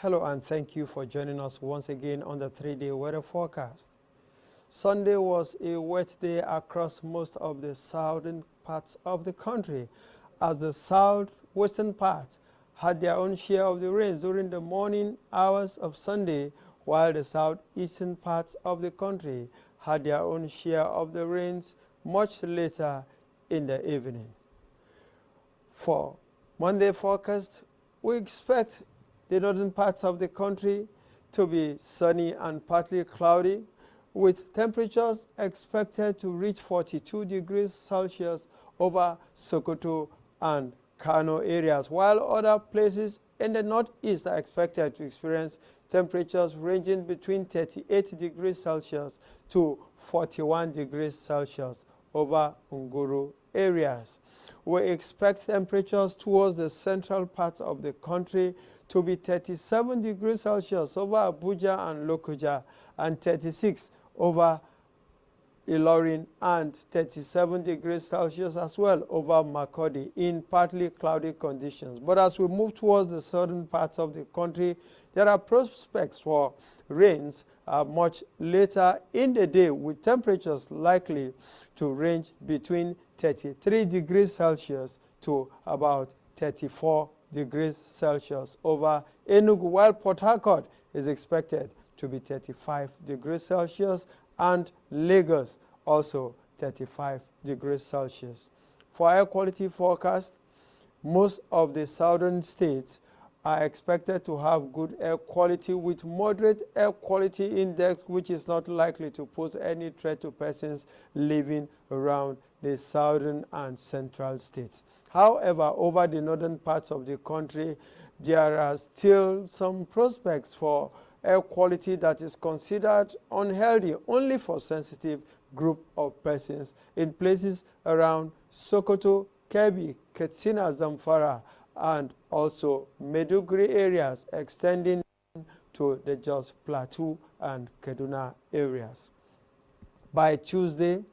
Hello and thank you for joining us once again on the 3-day weather forecast. Sunday was a wet day across most of the southern parts of the country, as the southwestern parts had their own share of the rains during the morning hours of Sunday, while the southeastern parts of the country had their own share of the rains much later in the evening. For Monday forecast, we expect the northern parts of the country to be sunny and partly cloudy, with temperatures expected to reach 42 degrees Celsius over Sokoto and Kano areas, while other places in the northeast are expected to experience temperatures ranging between 38 degrees Celsius to 41 degrees Celsius over Nguru areas. We expect temperatures towards the central parts of the country to be 37 degrees Celsius over Abuja and Lokoja, and 36 over Ilorin, and 37 degrees Celsius as well over Makurdi in partly cloudy conditions. But as we move towards the southern parts of the country, there are prospects for rains much later in the day, with temperatures likely to range between 33 degrees Celsius to about 34 degrees Celsius over Enugu, while Port Harcourt is expected to be 35 degrees Celsius, and Lagos also 35 degrees Celsius. For air quality forecast, most of the southern states are expected to have good air quality, with moderate air quality index, which is not likely to pose any threat to persons living around the southern and central states. However, over the northern parts of the country, there are still some prospects for air quality that is considered unhealthy only for sensitive group of persons in places around Sokoto, Kebbi, Katsina, Zamfara, and also Maiduguri areas extending to the Jos Plateau and Kaduna areas. By Tuesday,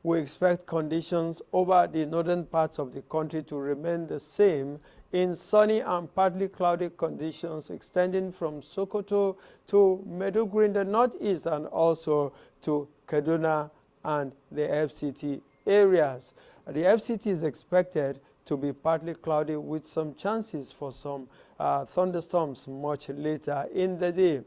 we expect conditions over the northern parts of the country to remain the same in sunny and partly cloudy conditions extending from Sokoto to Maiduguri in the northeast, and also to Kaduna and the FCT areas. The FCT is expected to be partly cloudy with some chances for some thunderstorms much later in the day.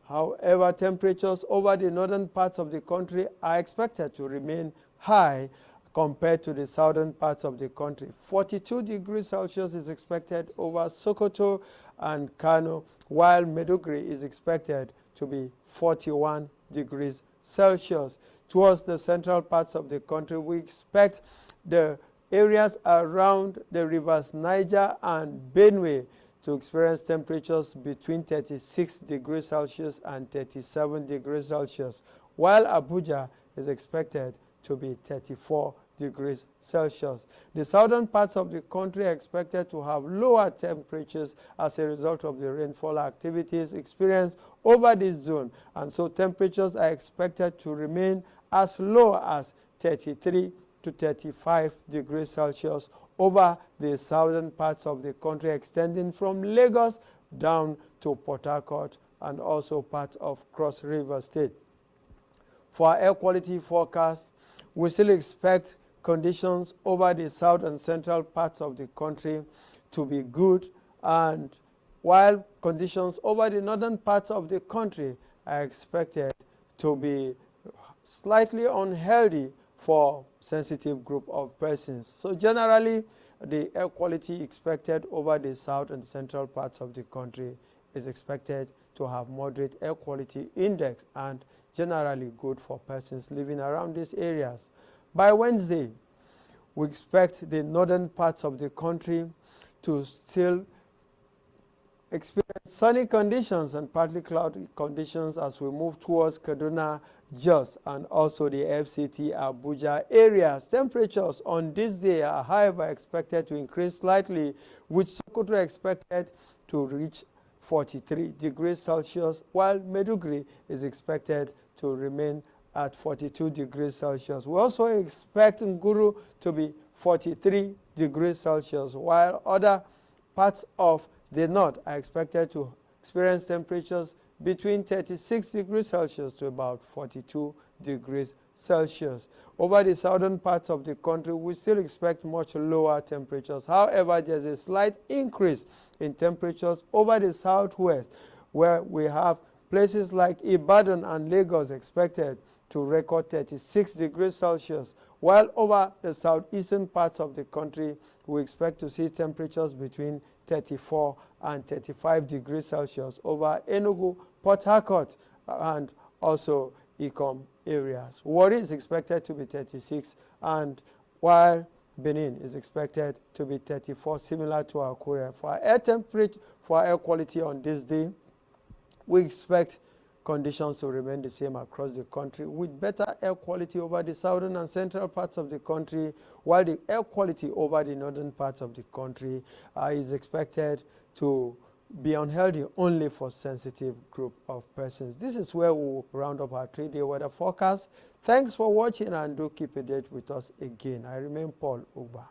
However, temperatures over the northern parts of the country are expected to remain high compared to the southern parts of the country. 42 degrees Celsius is expected over Sokoto and Kano, while Maiduguri is expected to be 41 degrees Celsius. Towards the central parts of the country, we expect the areas around the rivers Niger and Benue to experience temperatures between 36 degrees Celsius and 37 degrees Celsius, while Abuja is expected to be 34 degrees Celsius. The southern parts of the country are expected to have lower temperatures as a result of the rainfall activities experienced over this zone, and so temperatures are expected to remain as low as 33 to 35 degrees Celsius over the southern parts of the country, extending from Lagos down to Port Harcourt and also parts of Cross River State. For our air quality forecast, we still expect conditions over the south and central parts of the country to be good, and while conditions over the northern parts of the country are expected to be slightly unhealthy for sensitive group of persons. So generally, the air quality expected over the south and central parts of the country is expected to have moderate air quality index and generally good for persons living around these areas. By Wednesday, we expect the northern parts of the country to still experience sunny conditions and partly cloudy conditions as we move towards Kaduna, Jos, and also the FCT Abuja areas. Temperatures on this day are, however, expected to increase slightly, with Sokoto expected to reach 43 degrees Celsius, while Maiduguri is expected to remain at 42 degrees Celsius. We also expect Nguru to be 43 degrees Celsius, while other parts of the north are expected to experience temperatures between 36 degrees Celsius to about 42 degrees Celsius. Over the southern parts of the country, we still expect much lower temperatures. However, there's a slight increase in temperatures over the southwest, where we have places like Ibadan and Lagos expected to record 36 degrees Celsius, while over the southeastern parts of the country, we expect to see temperatures between 34 and 35 degrees Celsius over Enugu, Port Harcourt, and also Ikom areas. Warri is expected to be 36, and while Benin is expected to be 34, similar to Akure. For air temperature, for air quality on this day, we expect conditions to remain the same across the country, with better air quality over the southern and central parts of the country, while the air quality over the northern parts of the country is expected to be unhealthy only for sensitive group of persons. This is where we will round up our 3-day weather forecast. Thanks for watching, and do keep a date with us again. I remain Paul Ugbah.